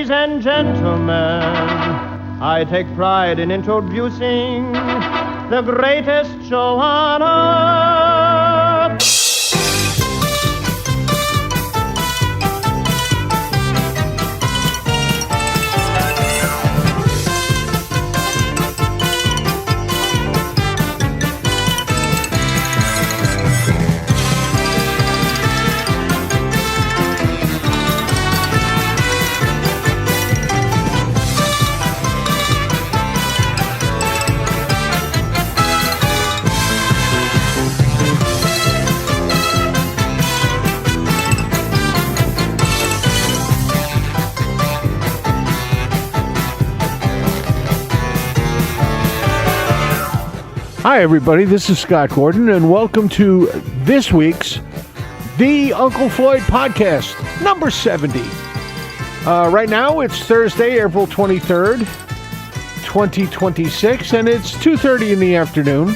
Ladies and gentlemen, I take pride in introducing the greatest show on earth. Hi, everybody. This is Scott Gordon, and welcome to this week's The Uncle Floyd Podcast, number 70. Right now, it's Thursday, April 23rd, 2026, and it's 2:30 in the afternoon.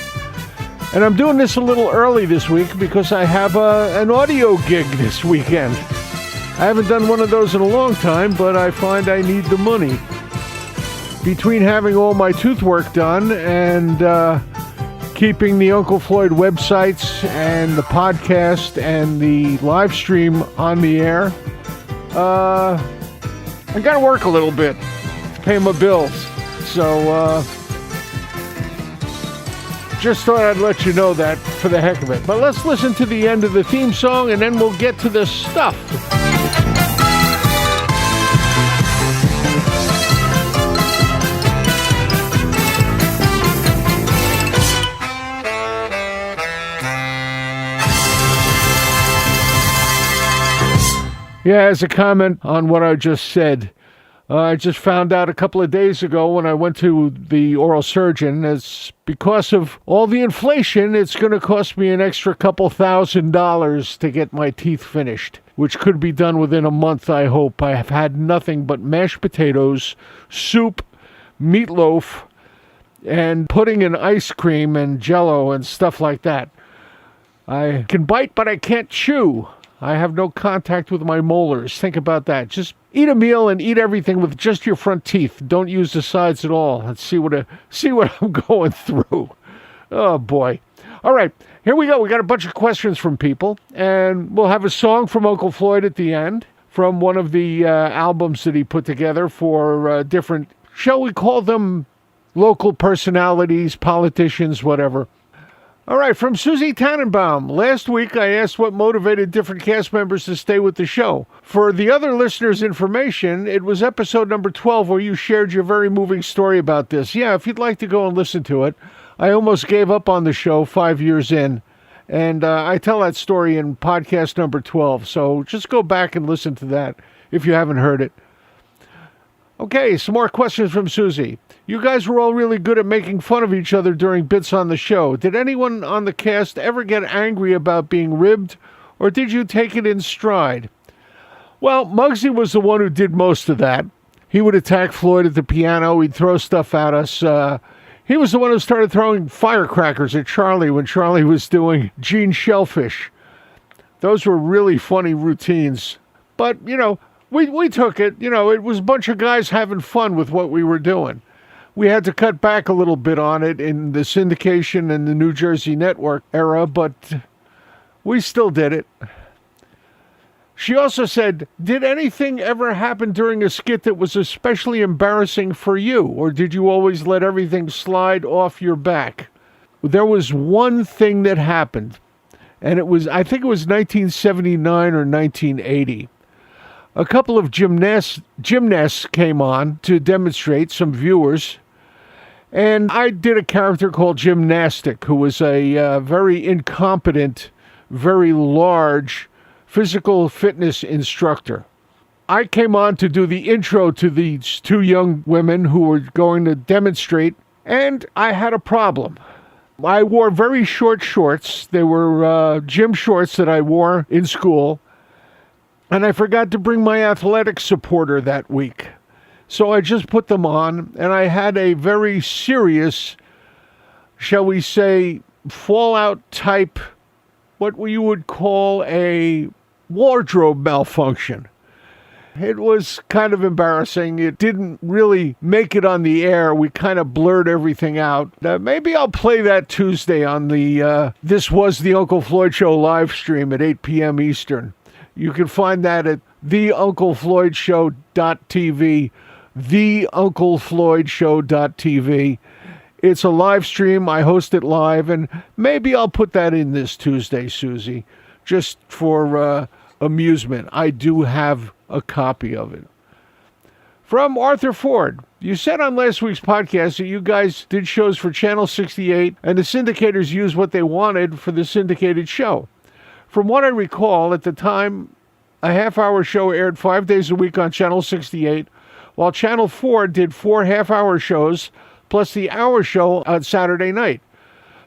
And I'm doing this a little early this week because I have an audio gig this weekend. I haven't done one of those in a long time, but I find I need the money. Between having all my tooth work done and keeping the Uncle Floyd websites and the podcast and the live stream on the air, I got to work a little bit to pay my bills. So just thought I'd let you know that for the heck of it. But let's listen to the end of the theme song and then we'll get to the stuff. Yeah, as a comment on what I just said, I just found out a couple of days ago when I went to the oral surgeon, it's because of all the inflation, it's going to cost me an extra couple $1,000s to get my teeth finished, which could be done within a month, I hope. I have had nothing but mashed potatoes, soup, meatloaf, and pudding and ice cream and Jell-O and stuff like that. I can bite, but I can't chew. I have no contact with my molars. Think about that. Just eat a meal and eat everything with just your front teeth. Don't use the sides at all. And see what I'm going through. Oh, boy. All right, here we go. We got a bunch of questions from people, and we'll have a song from Uncle Floyd at the end from one of the albums that he put together for different, shall we call them local personalities, politicians, whatever. All right, from Susie Tannenbaum. Last week, I asked what motivated different cast members to stay with the show. For the other listeners' information, it was episode number 12 where you shared your very moving story about this. Yeah, if you'd like to go and listen to it. I almost gave up on the show 5 years in, and I tell that story in podcast number 12, so just go back and listen to that if you haven't heard it. Okay, some more questions from Susie. You guys were all really good at making fun of each other during bits on the show. Did anyone on the cast ever get angry about being ribbed, or did you take it in stride? Well, Muggsy was the one who did most of that. He would attack Floyd at the piano. He'd throw stuff at us. He was the one who started throwing firecrackers at Charlie when Charlie was doing Gene Shellfish. Those were really funny routines. But, you know, we took it. You know, it was a bunch of guys having fun with what we were doing. We had to cut back a little bit on it in the syndication and the New Jersey Network era, but we still did it. She also said, did anything ever happen during a skit that was especially embarrassing for you, or did you always let everything slide off your back? There was one thing that happened, and I think it was 1979 or 1980. A couple of gymnasts came on to demonstrate, some viewers, and I did a character called Gymnastic, who was a very incompetent, very large physical fitness instructor. I came on to do the intro to these two young women who were going to demonstrate, and I had a problem. I wore very short shorts. They were gym shorts that I wore in school, and I forgot to bring my athletic supporter that week. So I just put them on, and I had a very serious, shall we say, fallout type, what you would call a wardrobe malfunction. It was kind of embarrassing. It didn't really make it on the air. We kind of blurred everything out. Maybe I'll play that Tuesday on the This Was the Uncle Floyd Show live stream at 8 p.m. Eastern. You can find that at theunclefloydshow.tv, theunclefloydshow.tv. It's a live stream. I host it live, and maybe I'll put that in this Tuesday, Susie, just for amusement. I do have a copy of it. From Arthur Ford, you said on last week's podcast that you guys did shows for Channel 68 and the syndicators used what they wanted for the syndicated show. From what I recall, at the time, a half-hour show aired 5 days a week on Channel 68, while Channel 4 did 4 half-hour shows plus the hour show on Saturday night.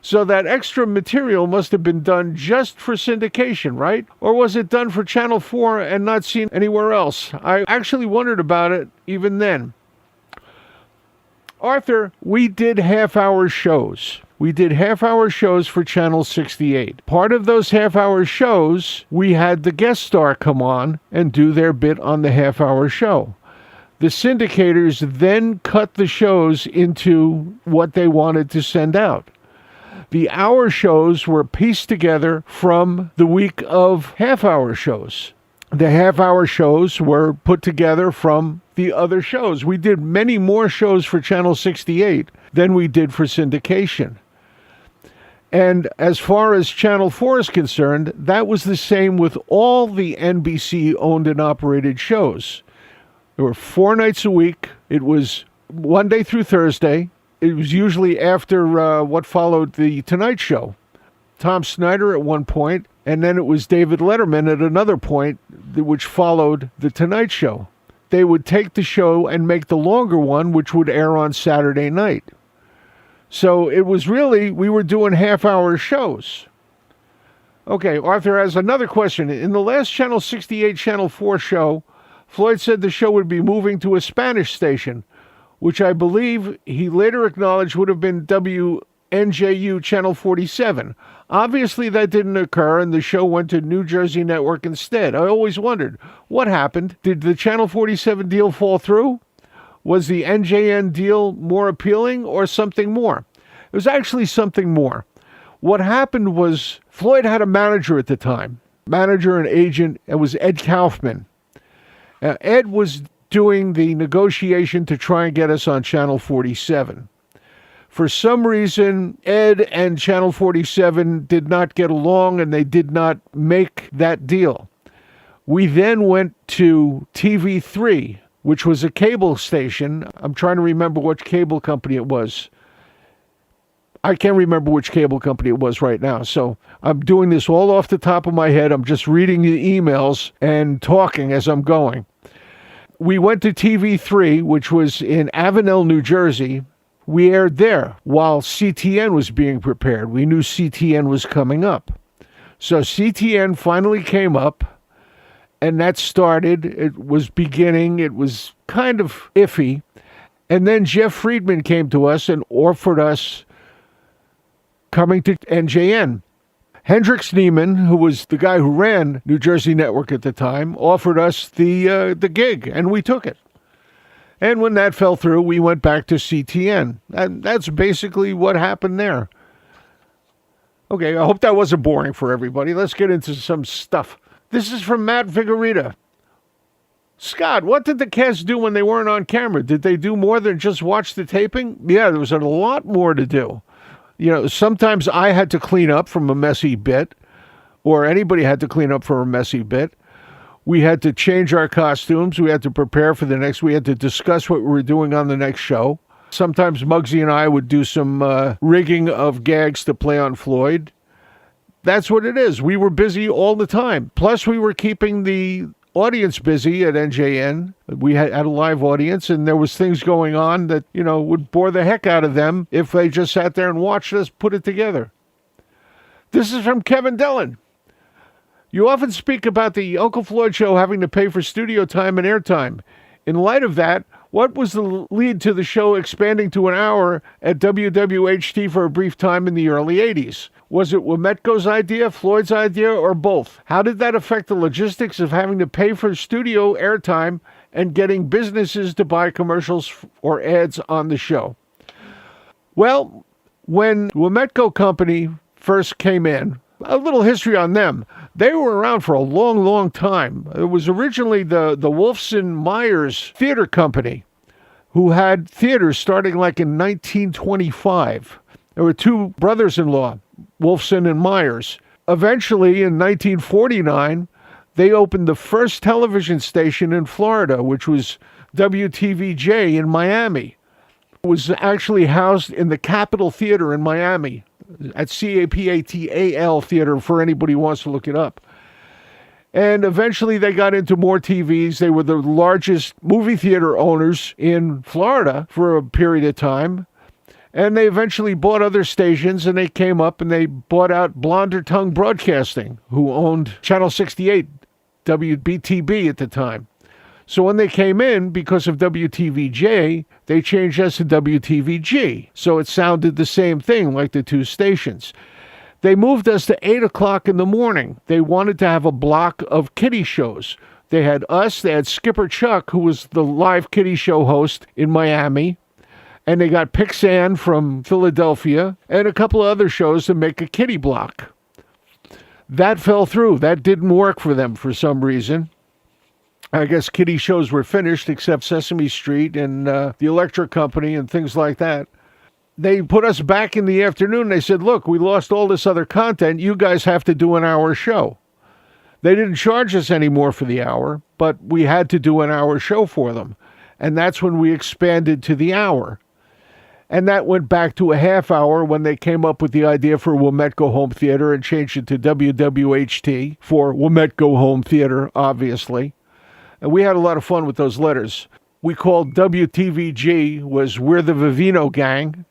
So that extra material must have been done just for syndication, right? Or was it done for Channel 4 and not seen anywhere else? I actually wondered about it even then. Arthur, we did half-hour shows. We did half-hour shows for Channel 68. Part of those half-hour shows, we had the guest star come on and do their bit on the half-hour show. The syndicators then cut the shows into what they wanted to send out. The hour shows were pieced together from the week of half-hour shows. The half-hour shows were put together from the other shows. We did many more shows for Channel 68 than we did for syndication. And as far as Channel 4 is concerned, that was the same with all the NBC owned and operated shows. There were 4 nights a week. It was Monday through Thursday. It was usually after what followed The Tonight Show. Tom Snyder at one point, and then it was David Letterman at another point, which followed The Tonight Show. They would take the show and make the longer one, which would air on Saturday night. So it was really, we were doing half-hour shows. Okay, Arthur has another question. In the last Channel 68, Channel 4 show, Floyd said the show would be moving to a Spanish station, which I believe he later acknowledged would have been WNJU Channel 47. Obviously, that didn't occur, and the show went to New Jersey Network instead. I always wondered, what happened? Did the Channel 47 deal fall through? Was the NJN deal more appealing or something more? It was actually something more. What happened was Floyd had a manager at the time, manager and agent. It was Ed Kaufman. Ed was doing the negotiation to try and get us on Channel 47. For some reason, Ed and Channel 47 did not get along, and they did not make that deal. We then went to TV3, which was a cable station. I'm trying to remember which cable company it was. I can't remember which cable company it was right now. So I'm doing this all off the top of my head. I'm just reading the emails and talking as I'm going. We went to TV3, which was in Avenel, New Jersey. We aired there while CTN was being prepared. We knew CTN was coming up. So CTN finally came up, and that started. It was beginning. It was kind of iffy. And then Jeff Friedman came to us and offered us coming to NJN. Hendrix Neiman, who was the guy who ran New Jersey Network at the time, offered us the gig, and we took it. And when that fell through, we went back to CTN. And that's basically what happened there. Okay, I hope that wasn't boring for everybody. Let's get into some stuff. This is from Matt Vigorita. Scott, what did the cast do when they weren't on camera? Did they do more than just watch the taping? Yeah, there was a lot more to do. You know, sometimes I had to clean up from a messy bit, or anybody had to clean up for a messy bit. We had to change our costumes. We had to prepare for the next. We had to discuss what we were doing on the next show. Sometimes Muggsy and I would do some rigging of gags to play on Floyd. That's what it is. We were busy all the time. Plus, we were keeping the audience busy at NJN. We had a live audience, and there was things going on that, you know, would bore the heck out of them if they just sat there and watched us put it together. This is from Kevin Dillon. You often speak about the Uncle Floyd Show having to pay for studio time and airtime. In light of that, What was the lead to the show expanding to an hour at WWHT for a brief time in the early 80s? Was it Wometko's idea, Floyd's idea, or both? How did that affect the logistics of having to pay for studio airtime and getting businesses to buy commercials or ads on the show? Well, when Wometco Company first came in, a little history on them. They were around for a long, long time. It was originally the Wolfson Myers Theater Company, who had theaters starting like in 1925. There were two brothers-in-law, Wolfson and Myers. Eventually, in 1949, they opened the first television station in Florida, which was WTVJ in Miami. It was actually housed in the Capitol Theater in Miami, at CAPATAL Theater, for anybody who wants to look it up. And eventually they got into more TVs. They were the largest movie theater owners in Florida for a period of time. And they eventually bought other stations, and they came up and they bought out Blonder Tongue Broadcasting, who owned Channel 68, WBTB at the time. So when they came in, because of WTVJ, they changed us to WTVG. So it sounded the same thing, like the two stations. They moved us to 8 o'clock in the morning. They wanted to have a block of kiddie shows. They had us, they had Skipper Chuck, who was the live kiddie show host in Miami, and they got Pixan from Philadelphia, and a couple of other shows to make a kiddie block. That fell through. That didn't work for them for some reason. I guess kiddie shows were finished, except Sesame Street and the Electric Company and things like that. They put us back in the afternoon. They said, look, we lost all this other content. You guys have to do an hour show. They didn't charge us anymore for the hour, but we had to do an hour show for them. And that's when we expanded to the hour. And that went back to a half hour when they came up with the idea for Wometco Home Theater and changed it to WWHT for Wometco Home Theater, obviously. And we had a lot of fun with those letters. We called WTVG was We're the Vivino Gang.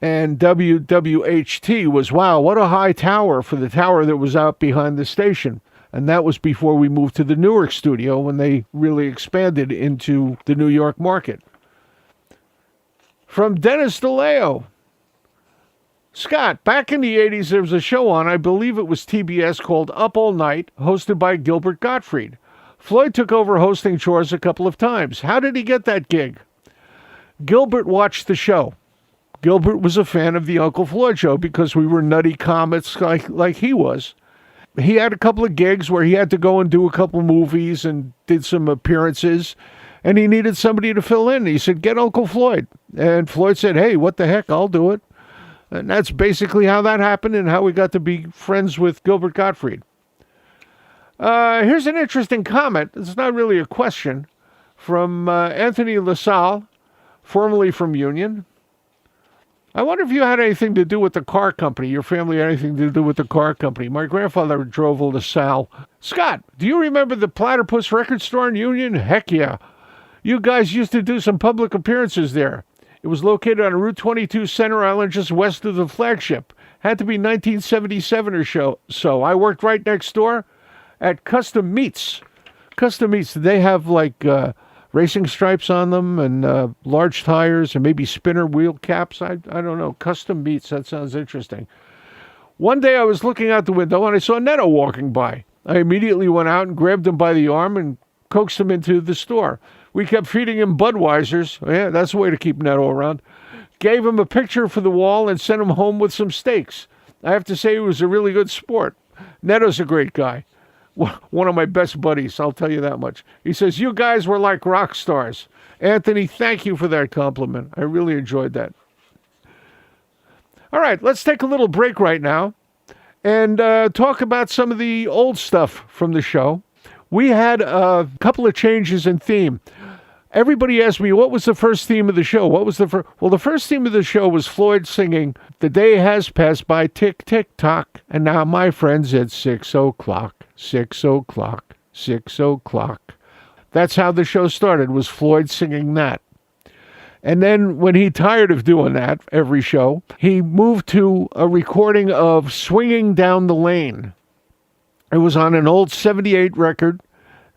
And WWHT was, wow, what a high tower, for the tower that was out behind the station. And that was before we moved to the Newark studio, when they really expanded into the New York market. From Dennis DeLeo. Scott, back in the 80s, there was a show on, I believe it was TBS, called Up All Night, hosted by Gilbert Gottfried. Floyd took over hosting chores a couple of times. How did he get that gig? Gilbert watched the show. Gilbert was a fan of the Uncle Floyd Show because we were nutty comets like he was. He had a couple of gigs where he had to go and do a couple movies and did some appearances, and he needed somebody to fill in. He said, get Uncle Floyd. And Floyd said, hey, what the heck, I'll do it. And that's basically how that happened and how we got to be friends with Gilbert Gottfried. Here's an interesting comment. It's not really a question. From Anthony LaSalle, formerly from Union. I wonder if you had anything to do with the car company. Your family had anything to do with the car company. My grandfather drove a LaSalle. Scott, do you remember the Platypus record store in Union? Heck yeah. You guys used to do some public appearances there. It was located on Route 22 Center Island, just west of the flagship. Had to be 1977 or so. I worked right next door at Custom Meats. Custom Meats, they have like racing stripes on them and large tires and maybe spinner wheel caps. I don't know. Custom Meats, that sounds interesting. One day I was looking out the window and I saw Netto walking by. I immediately went out and grabbed him by the arm and coaxed him into the store. We kept feeding him Budweisers. Yeah, that's the way to keep Netto around. Gave him a picture for the wall and sent him home with some steaks. I have to say he was a really good sport. Netto's a great guy. One of my best buddies, I'll tell you that much. He says, you guys were like rock stars. Anthony, thank you for that compliment. I really enjoyed that. All right, let's take a little break right now and talk about some of the old stuff from the show. We had a couple of changes in theme. Everybody asked me, what was the first theme of the show? What was the first? Well, the first theme of the show was Floyd singing, the day has passed by, tick, tick, tock, and now, my friends, it's 6 o'clock, 6 o'clock, 6 o'clock. That's how the show started, was Floyd singing that. And then when he tired of doing that every show, he moved to a recording of Swinging Down the Lane. It was on an old 78 record,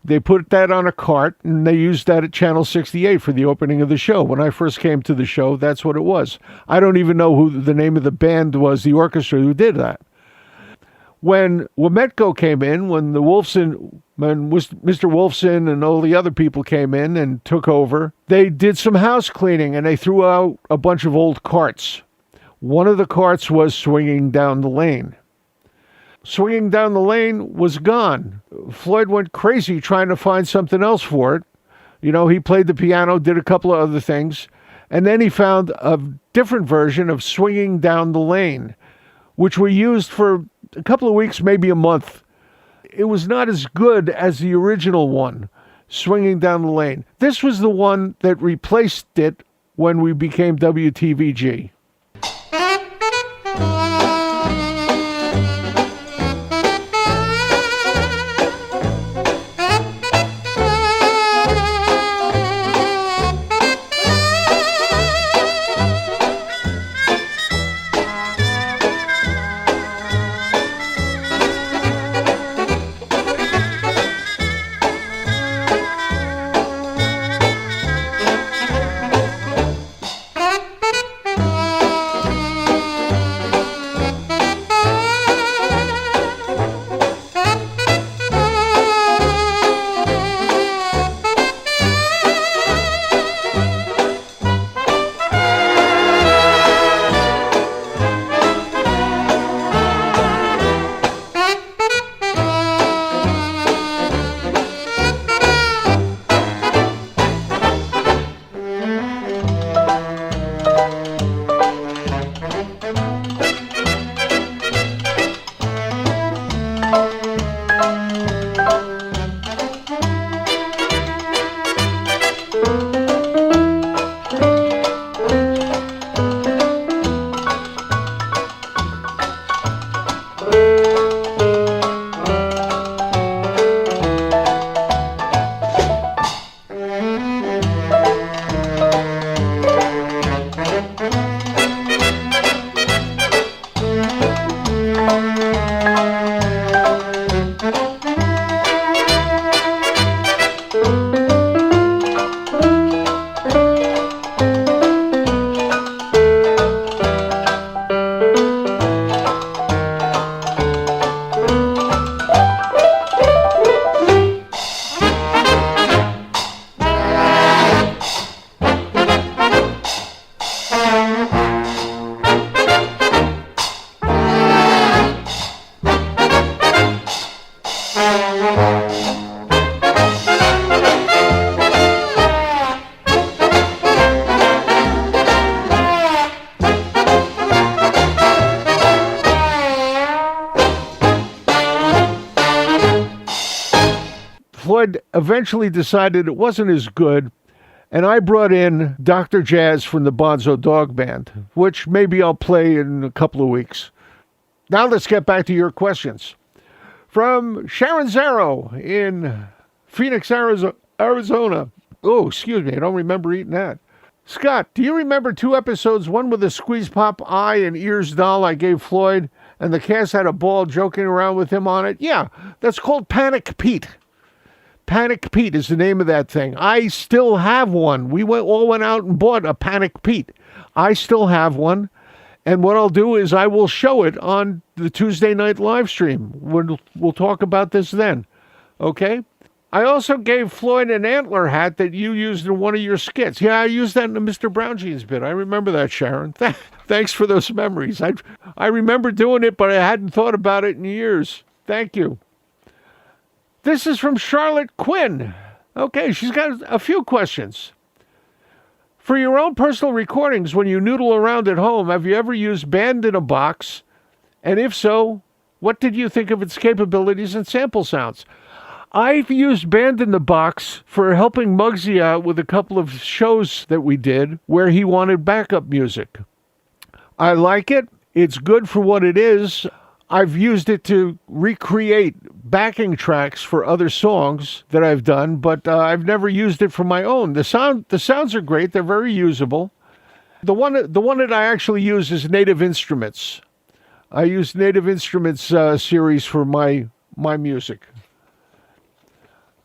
They put that on a cart, and they used that at Channel 68 for the opening of the show. When I first came to the show, that's what it was. I don't even know who the name of the band was, the orchestra who did that. When Wometco came in, when Mr. Wolfson and all the other people came in and took over, they did some house cleaning, and they threw out a bunch of old carts. One of the carts was Swinging Down the Lane. Swinging Down the Lane was gone. Floyd went crazy trying to find something else for it. You know, he played the piano, did a couple of other things, and then he found a different version of Swinging Down the Lane, which we used for a couple of weeks, maybe a month. It was not as good as the original one, Swinging Down the Lane. This was the one that replaced it when we became WTVG. Floyd eventually decided it wasn't as good, and I brought in Dr. Jazz from the Bonzo Dog Band, which maybe I'll play in a couple of weeks. Now let's get back to your questions. From Sharon Zaro in Phoenix, Arizona. Oh, excuse me, I don't remember eating that. Scott, do you remember 2 episodes, one with a squeeze pop eye and ears doll I gave Floyd, and the cast had a ball joking around with him on it? Yeah, that's called Panic Pete. Panic Pete is the name of that thing. I still have one. We all went out and bought a Panic Pete. I still have one. And what I'll do is I will show it on the Tuesday night live stream. We'll talk about this then. Okay? I also gave Floyd an antler hat that you used in one of your skits. Yeah, I used that in the Mr. Brown Jeans bit. I remember that, Sharon. Thanks for those memories. I remember doing it, but I hadn't thought about it in years. Thank you. This is from Charlotte Quinn. Okay, she's got a few questions. For your own personal recordings, when you noodle around at home, have you ever used Band in a Box? And if so, what did you think of its capabilities and sample sounds? I've used Band in the Box for helping Muggsy out with a couple of shows that we did where he wanted backup music. I like it. It's good for what it is. I've used it to recreate backing tracks for other songs that I've done, but I've never used it for my own. The sounds are great. They're very usable. The one that I actually use is Native Instruments. I use Native Instruments series for my music.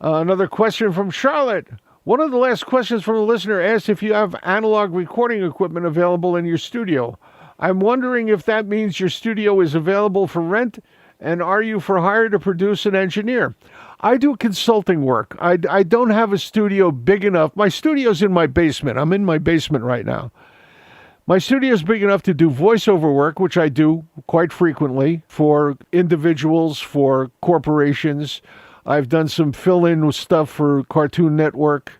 Another question from Charlotte. One of the last questions from a listener asked if you have analog recording equipment available in your studio. I'm wondering if that means your studio is available for rent, and are you for hire to produce and engineer? I do consulting work. I don't have a studio big enough. My studio's in my basement. I'm in my basement right now. My studio's big enough to do voiceover work, which I do quite frequently for individuals, for corporations. I've done some fill-in stuff for Cartoon Network.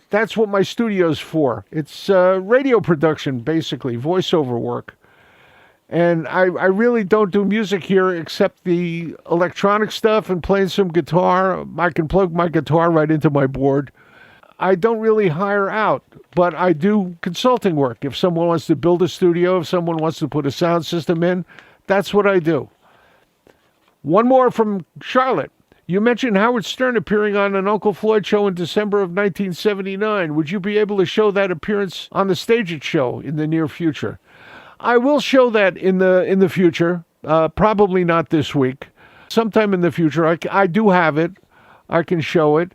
That's what my studio's for. It's radio production, basically, voiceover work. And I really don't do music here except the electronic stuff and playing some guitar. I can plug my guitar right into my board. I don't really hire out, but I do consulting work. If someone wants to build a studio, if someone wants to put a sound system in, that's what I do. One more from Charlotte. You mentioned Howard Stern appearing on an Uncle Floyd show in December of 1979. Would you be able to show that appearance on the Stage It show in the near future? I will show that in the future, probably not this week. Sometime in the future, I do have it. I can show it.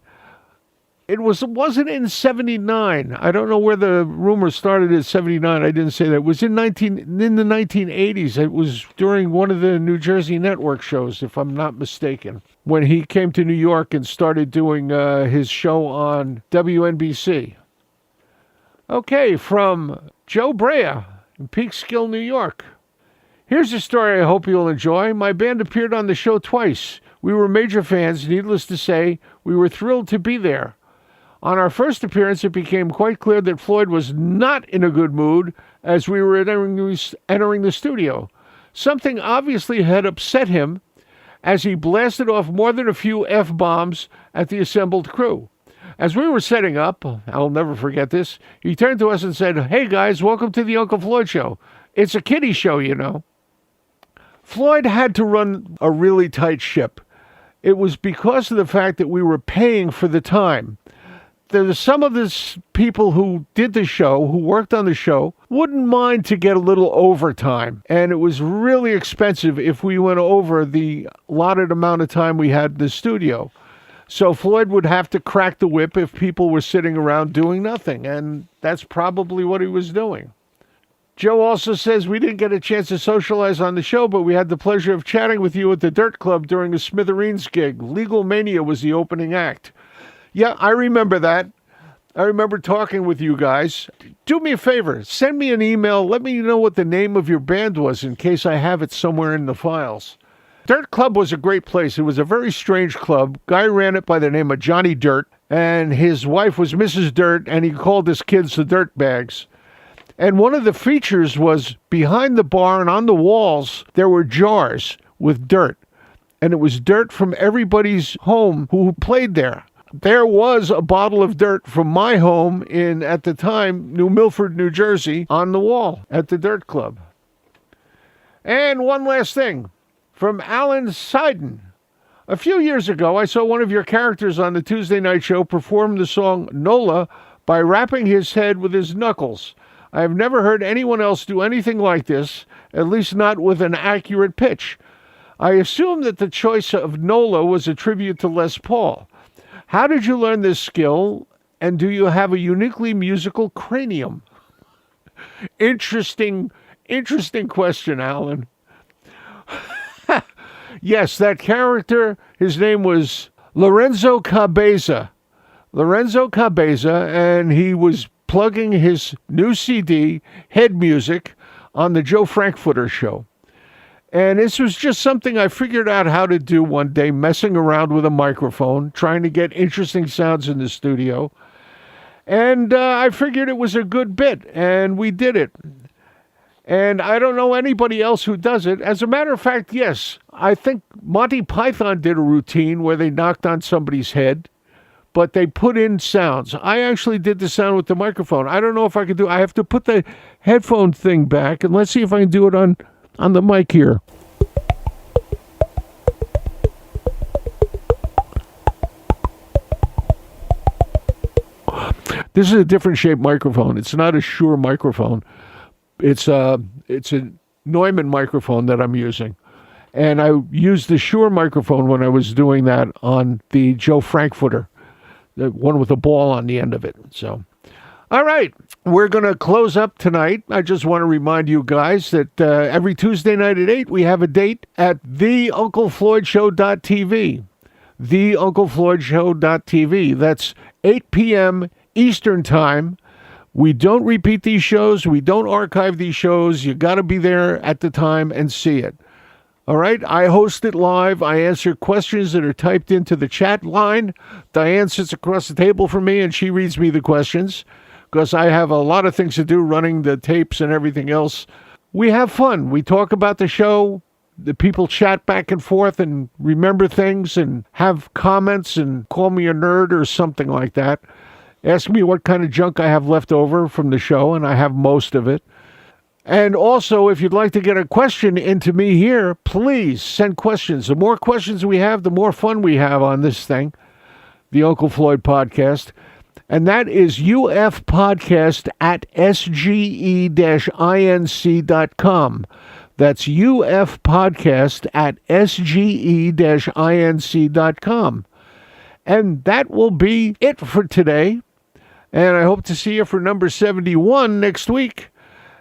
It wasn't in 79. I don't know where the rumor started at 79. I didn't say that. It was in the 1980s. It was during one of the New Jersey network shows, if I'm not mistaken, when he came to New York and started doing his show on WNBC. Okay, from Joe Brea in Peekskill, New York. Here's a story I hope you'll enjoy. My band appeared on the show twice. We were major fans. Needless to say, we were thrilled to be there. On our first appearance, it became quite clear that Floyd was not in a good mood as we were entering the studio. Something obviously had upset him as he blasted off more than a few F-bombs at the assembled crew. As we were setting up, I'll never forget this, he turned to us and said, "Hey guys, welcome to the Uncle Floyd show. It's a kiddie show, you know." Floyd had to run a really tight ship. It was because of the fact that we were paying for the time. There was some of the people who did the show, who worked on the show, wouldn't mind to get a little overtime. And it was really expensive if we went over the allotted amount of time we had in the studio. So Floyd would have to crack the whip if people were sitting around doing nothing. And that's probably what he was doing. Joe also says, we didn't get a chance to socialize on the show, but we had the pleasure of chatting with you at the Dirt Club during a Smithereens gig. Legal Mania was the opening act. Yeah, I remember that. I remember talking with you guys. Do me a favor. Send me an email. Let me know what the name of your band was in case I have it somewhere in the files. Dirt Club was a great place. It was a very strange club. Guy ran it by the name of Johnny Dirt, and his wife was Mrs. Dirt, and he called his kids the Dirt Bags. And one of the features was behind the bar and on the walls, there were jars with dirt. And it was dirt from everybody's home who played there. There was a bottle of dirt from my home in, at the time, New Milford, New Jersey, on the wall at the Dirt Club. And one last thing, from Alan Seiden. A few years ago, I saw one of your characters on the Tuesday night show perform the song Nola by rapping his head with his knuckles. I have never heard anyone else do anything like this, at least not with an accurate pitch. I assume that the choice of Nola was a tribute to Les Paul. How did you learn this skill, and do you have a uniquely musical cranium? Interesting question, Alan. Yes, that character, his name was Lorenzo Cabeza. And he was plugging his new CD, Head Music, on the Joe Frankfurter show. And this was just something I figured out how to do one day, messing around with a microphone, trying to get interesting sounds in the studio. And I figured it was a good bit, and we did it. And I don't know anybody else who does it. As a matter of fact, yes, I think Monty Python did a routine where they knocked on somebody's head, but they put in sounds. I actually did the sound with the microphone. I don't know if I could do it. I have to put the headphone thing back, and let's see if I can do it on the mic here. This is a different shaped microphone. It's not a Shure microphone. It's a Neumann microphone that I'm using. And I used the Shure microphone when I was doing that on the Joe Frankfurter, the one with a ball on the end of it. So, all right, we're going to close up tonight. I just want to remind you guys that every Tuesday night at 8, we have a date at theunclefloydshow.tv. theunclefloydshow.tv. That's 8 p.m. Eastern Time. We don't repeat these shows. We don't archive these shows. You got to be there at the time and see it. All right, I host it live. I answer questions that are typed into the chat line. Diane sits across the table from me, and she reads me the questions because I have a lot of things to do running the tapes and everything else. We have fun. We talk about the show. The people chat back and forth and remember things and have comments and call me a nerd or something like that. Ask me what kind of junk I have left over from the show, and I have most of it. And also, if you'd like to get a question into me here, please send questions. The more questions we have, the more fun we have on this thing, the Uncle Floyd podcast. And that is ufpodcast@sge-inc.com. That's ufpodcast@sge-inc.com. And that will be it for today. And I hope to see you for number 71 next week.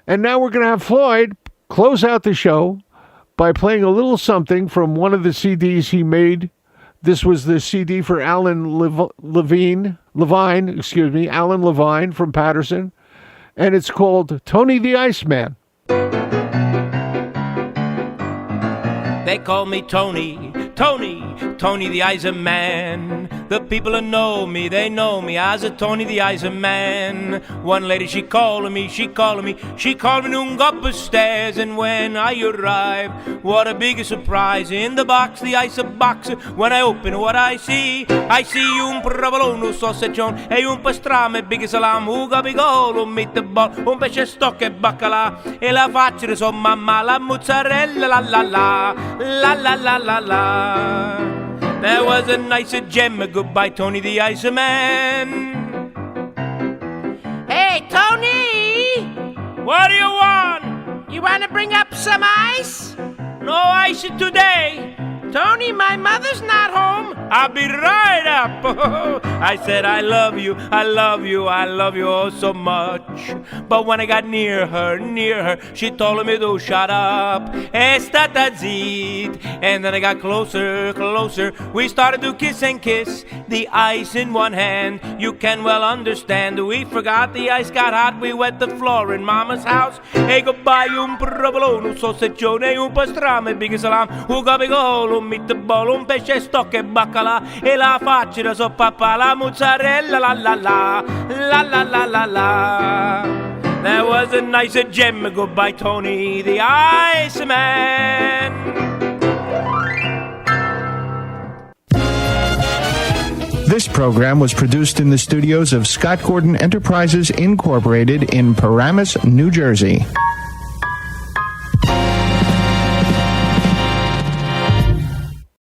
And now we're going to have Floyd close out the show by playing a little something from one of the CDs he made. This was the CD for Alan Levine from Patterson. And it's called Tony the Iceman. They call me Tony the Iceman. The people who know me, they know me as a Tony the Iceman. One lady, she called me noon up the stairs. And when I arrived, what a big surprise. In the box, the ice box, when I open what I see un provolone, sausaggione e un pastrame, big salam, uga bigolo, meatball, un pesce stocco e baccalà. E la faccia di sua mamma, la mozzarella, la la la, la la la la la. There was a nice gem, goodbye Tony the Iceman. Hey, Tony! What do you want? You want to bring up some ice? No ice today. Tony, my mother's not home. I'll be right up. I said I love you oh so much. But when I got near her, she told me to shut up. Stata zit. And then I got closer. We started to kiss and kiss. The ice in one hand, you can well understand. We forgot the ice got hot. We wet the floor in Mama's house. Hey, goodbye, un provolone, un sausaggione, un pastrame, big salam, uga bigolo, meatball, un pesce stocco e baccalà. E la faccia da suo papà, la mozzarella, la la la, la la la la la. There was a nice gem, goodbye Tony the Iceman. This program was produced in the studios of Scott Gordon Enterprises, Incorporated in Paramus, New Jersey.